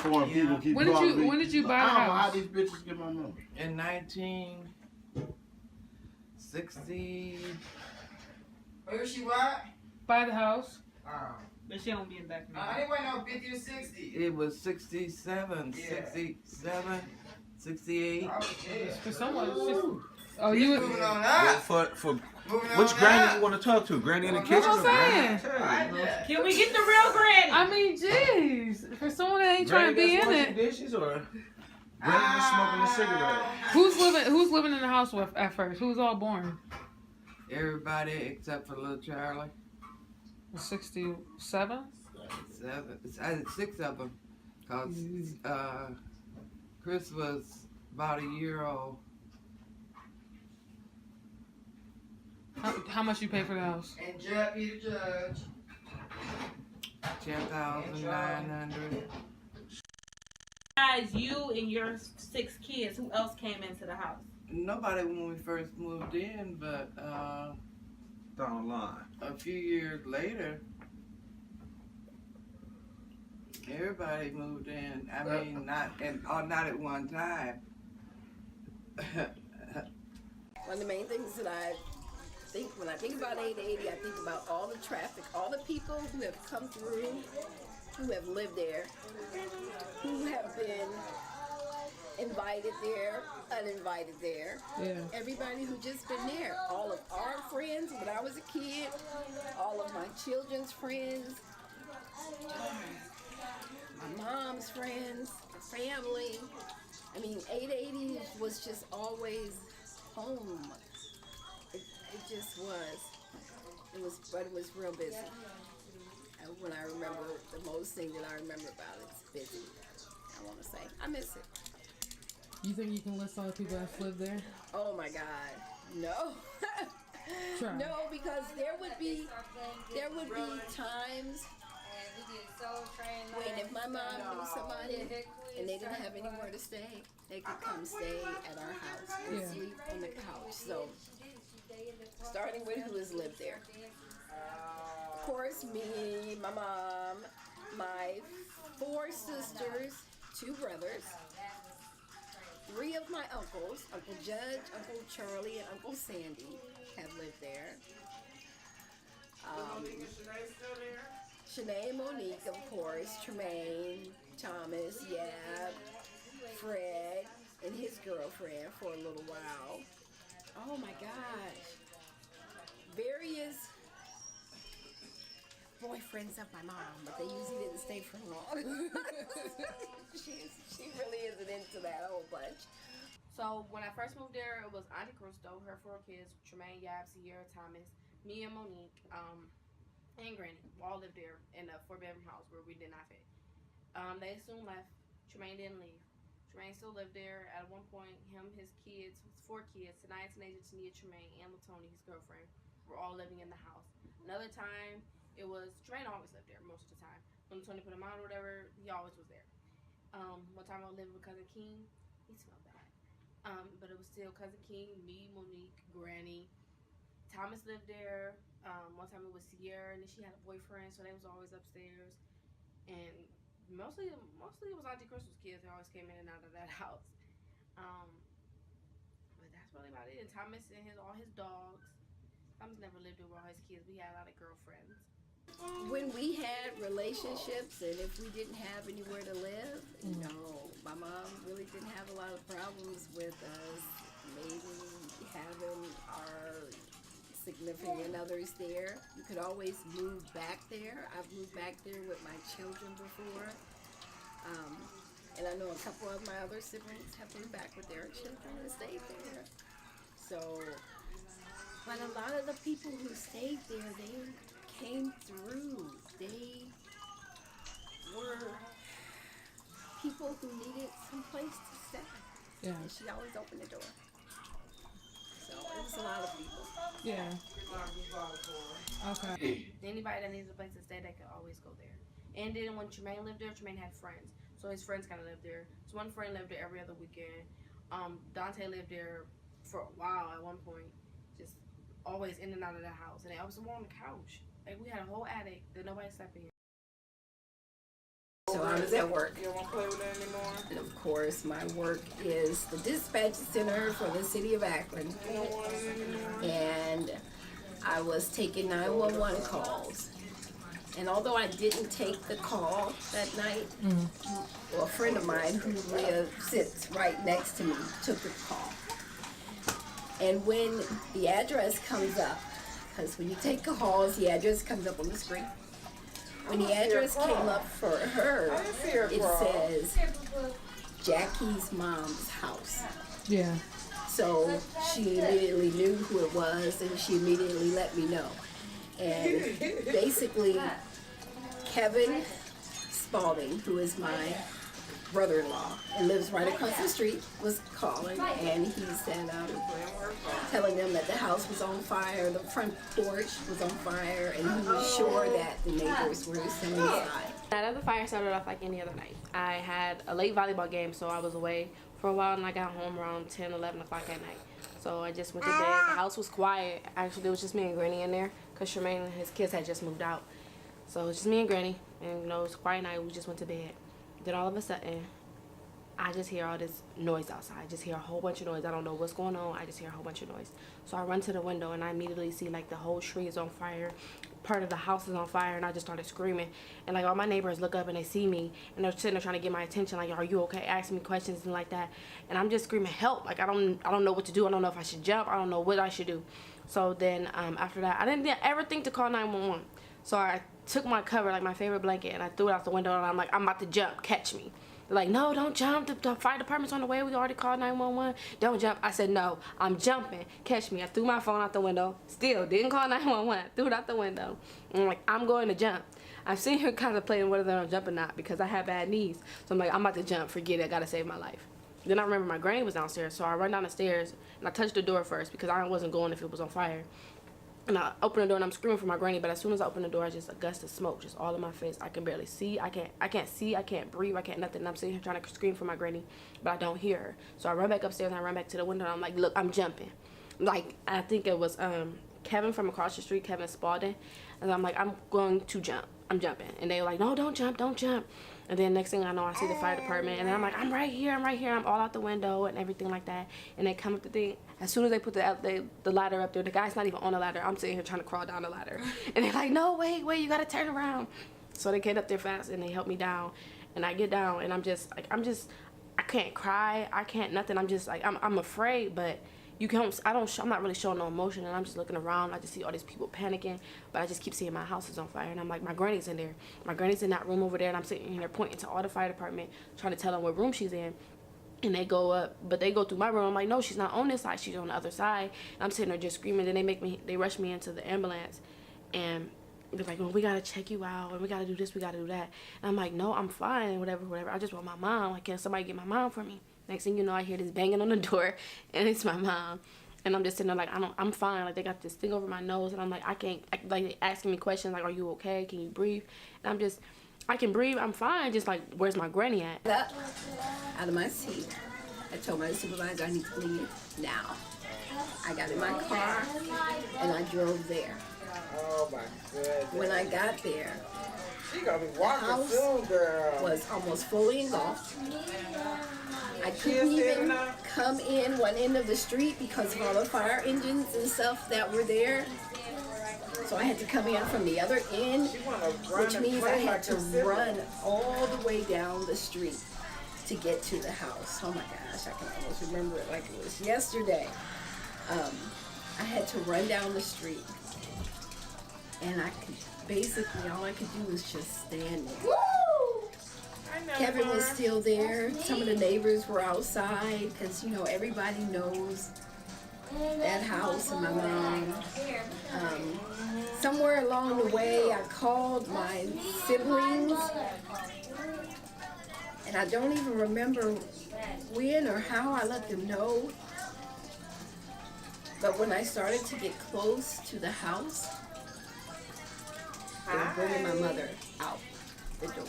foreign people keep When did you buy the house? I don't know how house? these bitches get my number. In 1960. Where she what? Buy the house. But she don't be in back. Anyway, no, 50 or 60. It was 67, Yeah. 67, 68. Oh, yeah. For someone, it's just. Oh, you was. Moving on Well, up. for Moving which on granny up. you want to talk to? Granny in the That's kitchen? what I'm or granny saying. in the Right, you know? yeah. Can we get the real granny? I mean, jeez. For someone that ain't trying to be in Granny that's it. washing dishes or granny that's smoking a cigarette? Who's living in the house with at first? Who's all born? Everybody except for little Charlie. 67? 7. It's 6 of them. Cause Chris was about a year old. How much you pay for the house? And Judge be the judge. 10,900. Besides you and your 6 kids, who else came into the house? Nobody when we first moved in, but Down the line. a few years later, everybody moved in. I mean, not at one time. One of the main things that I think when I think about 880, I think about all the traffic, all the people who have come through, who have lived there, who have been invited there, uninvited there. Yeah. Everybody who just been there. All of our friends when I was a kid, all of my children's friends, my mom's friends, family. I mean, 880 was just always home. It just was. But it was real busy. And when I remember, the most thing that I remember about it is busy. I want to say, I miss it. You think you can list all the people that's lived there? Oh my God, no. Try. No, because there would be times when if my mom knew somebody and they didn't have anywhere to stay, they could come stay at our house and Yeah. sleep on the couch. So, starting with who has lived there. Of course, me, my mom, my 4 sisters, 2 brothers, 3 of my uncles, Uncle Judge, Uncle Charlie, and Uncle Sandy have lived there. Shanae, Monique, of course, Tremaine, Thomas, Yab, Fred, and his girlfriend for a little while. Oh my gosh. Various boyfriends of my mom, but they usually didn't stay for long. She really isn't into that whole bunch. So when I first moved there, it was Auntie Crystal, her 4 kids, Tremaine, Yab, Sierra, Thomas, me and Monique, and Granny. We all lived there in a 4-bedroom house where we did not fit. They soon left. Tremaine didn't leave. Tremaine still lived there. At one point, his kids, 4 kids, Tanaya, Tanaja, Tania, Tremaine, and Latoni, his girlfriend, were all living in the house. Another time, it was, Tremaine always lived there most of the time. When Tony put him out or whatever, he always was there. One time I was living with Cousin King. He smelled bad. But it was still Cousin King, me, Monique, Granny. Thomas lived there. One time it was Sierra, and then she had a boyfriend, so they was always upstairs. And mostly it was Auntie Crystal's kids. They always came in and out of that house. But that's really about it. And Thomas and all his dogs. Thomas never lived there with all his kids. We had a lot of girlfriends. When we had relationships and if we didn't have anywhere to live, no, my mom really didn't have a lot of problems with us maybe having our significant others there. You could always move back there. I've moved back there with my children before. And I know a couple of my other siblings have moved back with their children and stayed there. So, but a lot of the people who stayed there, they came through. They were people who needed some place to stay. Yeah. And she always opened the door. So it was a lot of people. Yeah. Okay. Anybody that needs a place to stay, they could always go there. And then when Tremaine lived there, Tremaine had friends. So his friends kind of lived there. So one friend lived there every other weekend. Dante lived there for a while at one point. Just always in and out of the house. And they always were on the couch. Like we had a whole attic that nobody slept in. So I was at work. You don't want to play with it anymore? And of course, my work is the dispatch center for the city of Akron. You don't want it anymore? And I was taking 911 calls. And although I didn't take the call that night, well, a friend of mine who sits right next to me took the call. And when the address comes up, because when you take calls, the address comes up on the screen. When the address came up for her, it says Jackie's mom's house. Yeah. So she immediately knew who it was, and she immediately let me know. And basically, Kevin Spalding, who is my brother-in-law and lives right across the street, was calling, and he said, telling them that the house was on fire, the front porch was on fire, and he was sure that the neighbors were still inside. Night of the fire started off like any other night. I had a late volleyball game, so I was away for a while, and I got home around 10, 11 o'clock at night. So I just went to bed. The house was quiet. Actually, it was just me and Granny in there, because Tremaine and his kids had just moved out. So it was just me and Granny, and you know, it was a quiet night. We just went to bed. Then all of a sudden, I just hear all this noise outside. I just hear a whole bunch of noise. I don't know what's going on. I just hear a whole bunch of noise. So I run to the window, and I immediately see like the whole tree is on fire. Part of the house is on fire, and I just started screaming. And like all my neighbors look up and they see me, and they're sitting there trying to get my attention. Like, are you okay? Asking me questions and like that. And I'm just screaming, help! Like I don't know what to do. I don't know if I should jump. I don't know what I should do. So then after that, I didn't ever think to call 911. So I took my cover, like my favorite blanket, and I threw it out the window, and I'm like, I'm about to jump, catch me. They're like, no, don't jump, the fire department's on the way, we already called 911, don't jump. I said, no, I'm jumping, catch me. I threw my phone out the window, still didn't call 911, threw it out the window. And I'm like, I'm going to jump. I'm sitting here contemplating whether I'm jumping or not, because I have bad knees. So I'm like, I'm about to jump, forget it, I gotta save my life. Then I remember my granny was downstairs, so I run down the stairs, and I touched the door first, because I wasn't going if it was on fire. And I open the door and I'm screaming for my granny, but as soon as I open the door, I just a gust of smoke just all in my face. I can barely see. I can't see. I can't breathe. I can't nothing. And I'm sitting here trying to scream for my granny, but I don't hear her. So I run back upstairs and I run back to the window and I'm like, look, I'm jumping. Like I think it was Kevin from across the street, Kevin Spalding, and I'm like, I'm going to jump. I'm jumping. And they were like, no, don't jump, don't jump. And then next thing I know, I see the fire department, and then I'm like, I'm right here, I'm all out the window and everything like that. And they come up the thing. As soon as they put the ladder up there, the guy's not even on the ladder. I'm sitting here trying to crawl down the ladder. And they're like, no, wait, you gotta turn around. So they get up there fast and they help me down. And I get down and I'm just like, I can't cry, I can't nothing. I'm just like, I'm afraid, but I'm not really showing no emotion, and I'm just looking around. I just see all these people panicking, but I just keep seeing my house is on fire, and I'm like, my granny's in there. My granny's in that room over there, and I'm sitting here pointing to all the fire department, trying to tell them what room she's in. And they go up, but they go through my room. I'm like, no, she's not on this side, she's on the other side. And I'm sitting there just screaming. Then they rush me into the ambulance, and they're like, well, we gotta check you out, and we gotta do this, we gotta do that. And I'm like, no, I'm fine, whatever. I just want my mom. Like, can somebody get my mom for me? Next thing you know, I hear this banging on the door, and it's my mom. And I'm just sitting there like, I'm fine. Like, they got this thing over my nose, and I'm like, like, they asking me questions like, are you okay? Can you breathe? And I can breathe, I'm fine. Just like, where's my granny at? Up out of my seat. I told my supervisor I need to leave now. I got in my car, and I drove there. Oh my goodness. When I got there, She gonna be walking house soon, girl. was almost fully engulfed. I couldn't even come in one end of the street because of all the fire engines and stuff that were there. So I had to come in from the other end, which means I had to run all the way down the street to get to the house. Oh my gosh, I can almost remember it like it was yesterday. I had to run down the street, and basically all I could do was just stand there. Kevin was still there. Some of the neighbors were outside because, you know, everybody knows that house and my mom. Somewhere along the way, I called my siblings, and I don't even remember when or how I let them know. But when I started to get close to the house, they were bringing my mother out the door.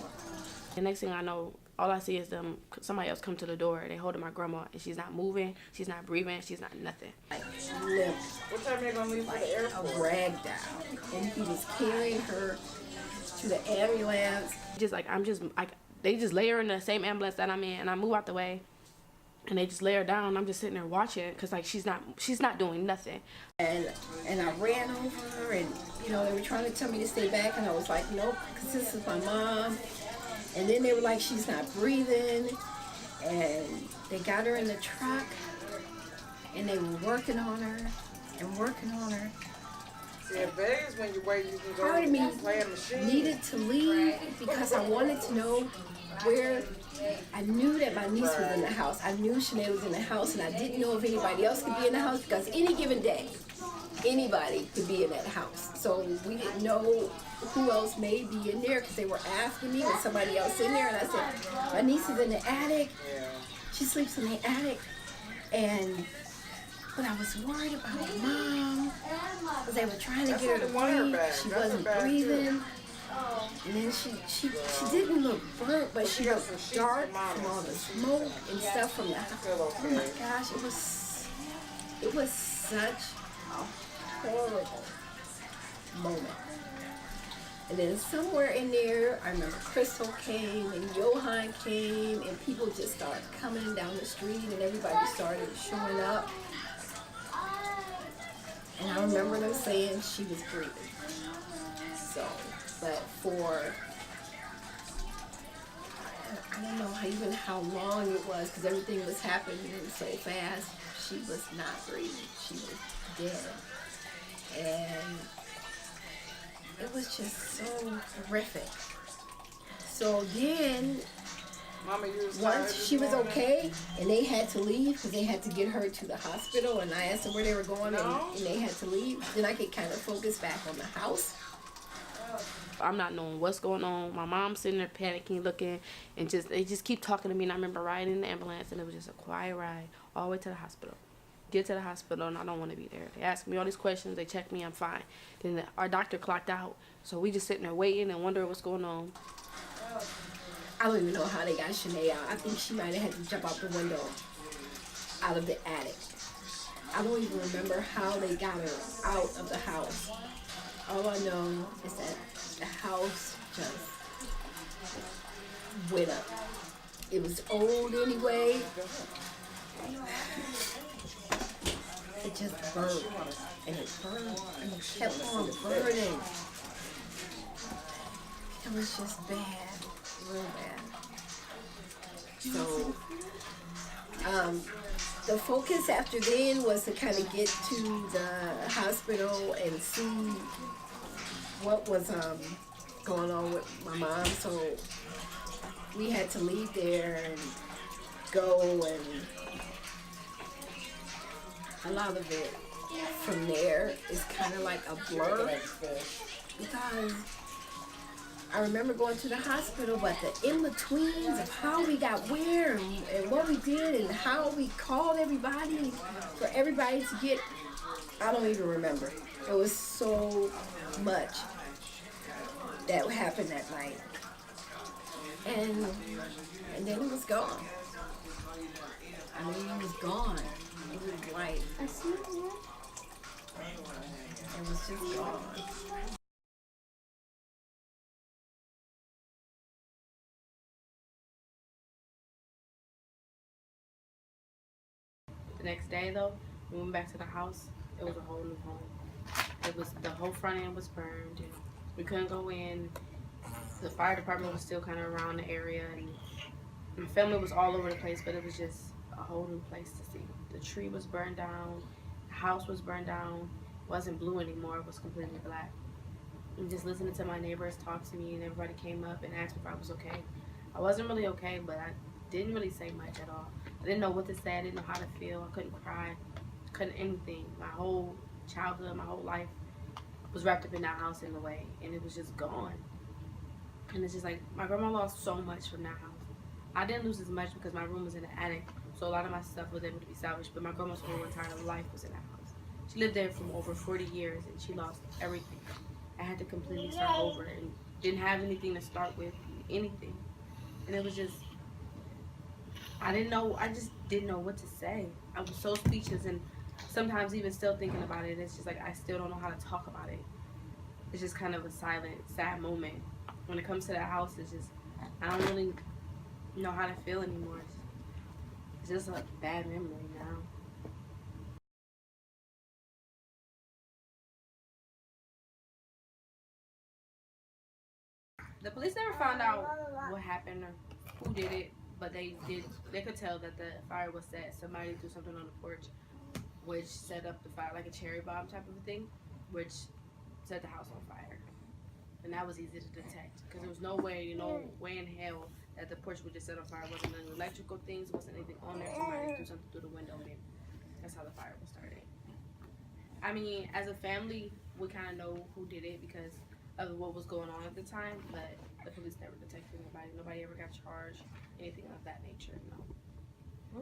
The next thing I know, all I see is somebody else come to the door. They holding my grandma, and she's not moving, she's not breathing, she's not nothing. Like limp, What time they gonna leave for the airport? a rag down, and he was carrying her to the ambulance. Just like, they just lay her in the same ambulance that I'm in, and I move out the way, and they just lay her down. I'm just sitting there watching, cause like she's not doing nothing. And I ran over, and they were trying to tell me to stay back, and I was like, nope, because this is my mom. And then they were like, she's not breathing, and they got her in the truck, and they were working on her and working on her. See, in Vegas, when you wait, you can go Part of me and play a machine. needed to leave because I wanted to know where. I knew that my niece was in the house. I knew Sinead was in the house, and I didn't know if anybody else could be in the house, because any given day, anybody could be in that house. So we didn't know who else may be in there, because they were asking me, was somebody else in there? And I said, my niece is in the attic. She sleeps in the attic. But I was worried about my mom, because they were trying to get her to breathe. She wasn't breathing. And then she didn't look burnt, but she looked dark from all the smoke and stuff from the house. Oh my gosh, it was such a horrible moment. And then somewhere in there, I remember Crystal came and Johan came, and people just started coming down the street, and everybody started showing up. And I remember them saying she was breathing. So, but I don't know how long it was, because everything was happening so fast. She was not breathing. She was dead. And it was just so horrific. So then, once she was okay, and they had to leave, because they had to get her to the hospital, and I asked them where they were going, and they had to leave, then I could kind of focus back on the house. I'm not knowing what's going on. My mom's sitting there panicking, looking, and they just keep talking to me. And I remember riding in the ambulance, and it was just a quiet ride all the way to the hospital. Get to the hospital, and I don't want to be there. They ask me all these questions. They check me. I'm fine. Then our doctor clocked out, so we just sitting there waiting and wondering what's going on. I don't even know how they got Sinead out. I think she might have had to jump out the window, out of the attic. I don't even remember how they got her out of the house. All I know is that the house just went up. It was old anyway. It just burned, and it burned, and it kept on burning. It was just bad, real bad. So, the focus after then was to kind of get to the hospital and see what was going on with my mom. So we had to leave there and go, and a lot of it from there is kind of like a blur, because I remember going to the hospital, but the in-betweens of how we got where and what we did and how we called everybody for everybody to get, I don't even remember. It was so much that happened that night. And then it was gone. I mean, it was gone. It was like, it was just gone. The next day, though, we went back to the house. It was a whole new home. It was, the whole front end was burned, and we couldn't go in. The fire department was still kind of around the area, and my family was all over the place, but it was just a whole new place to see. The tree was burned down, the house was burned down. It wasn't blue anymore, it was completely black. And just listening to my neighbors talk to me, and everybody came up and asked me if I was okay. I wasn't really okay, but I didn't really say much at all. I didn't know what to say, I didn't know how to feel, I couldn't cry, couldn't anything. My whole childhood, my whole life was wrapped up in that house in a way, and it was just gone. And it's just like, my grandma lost so much from that house. I didn't lose as much because my room was in the attic, so a lot of my stuff was able to be salvaged, but my grandma's whole entire life was in that house. She lived there for over 40 years, and she lost everything. I had to completely start over, and didn't have anything to start with, anything. And it was just, I just didn't know what to say. I was so speechless, and sometimes even still thinking about it, it's just like I still don't know how to talk about it. It's just kind of a silent, sad moment. When it comes to that house, it's just, I don't really know how to feel anymore. It's just a bad memory now. The police never found out what happened or who did it, but they could tell that the fire was set. Somebody threw something on the porch, which set up the fire, like a cherry bomb type of a thing, which set the house on fire. And that was easy to detect because there was no way, no way in hell that the porch would just set on fire. It wasn't any electrical things, wasn't anything on there. Somebody threw something through the window, and that's how the fire was started. I mean, as a family, we kind of know who did it because of what was going on at the time, but the police never detected anybody. Nobody ever got charged, anything of that nature, no.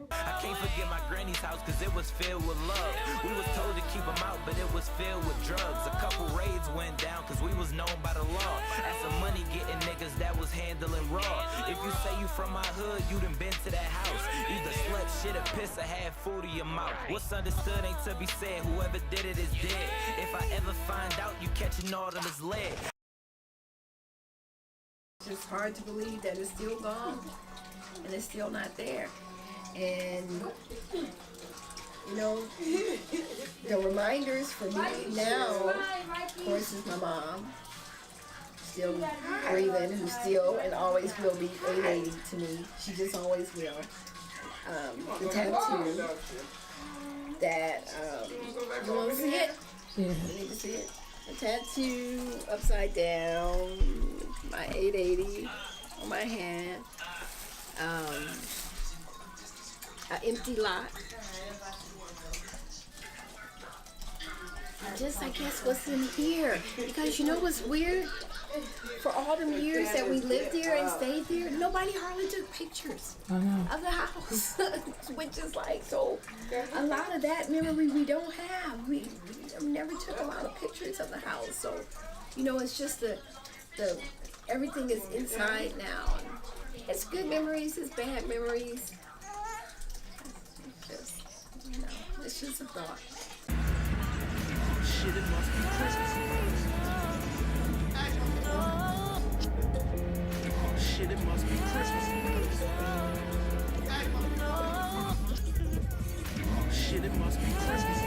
I can't forget my granny's house cause it was filled with love. We was told to keep them out, but it was filled with drugs. A couple raids went down cause we was known by the law as some money getting niggas that was handling raw. If you say you from my hood, you done been to that house. Either slept, shit, or piss, or had food in your mouth. What's understood ain't to be said. Whoever did it is dead. If I ever find out, you catching all of his leg. It's just hard to believe that it's still gone and it's still not there. And, you know, the reminders for me now, of course, is my mom, still breathing, who still and always will be 880 to me. She just always will. The tattoo that, you want to see it? Yeah. You need to see it? A tattoo upside down, my 880 on my hand. An empty lot. Just, I guess, what's in here. Because you know what's weird? For all them years that we lived there and stayed there, nobody hardly took pictures of the house. Which is like, so a lot of that memory we don't have. We never took a lot of pictures of the house. So, you know, it's just the everything is inside now. It's good memories, it's bad memories. It's just a thought. Shit, it must be Christmas. Shit, it must be Christmas. Shit, it must be Christmas.